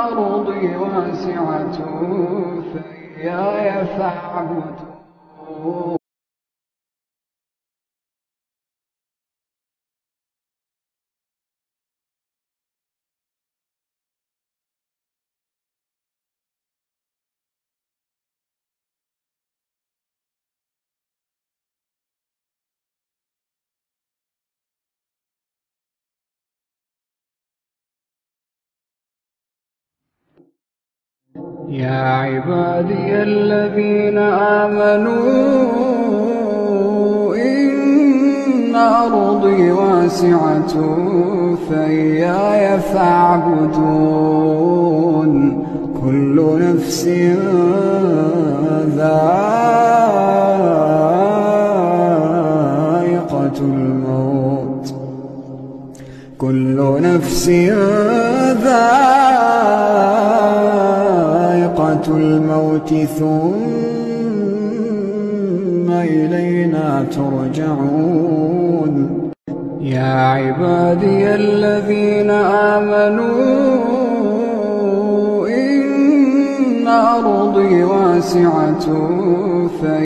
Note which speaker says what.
Speaker 1: أرضي واسعة فإياي فاعبدون. يا عبادي الذين آمنوا إن أرضي واسعة فإياي فاعبدون. كل نفس ذائقة الموت، كل نفس ذائقة الموت ثم إلينا ترجعون. يا عبادي الذين آمنوا إن أرضي واسعة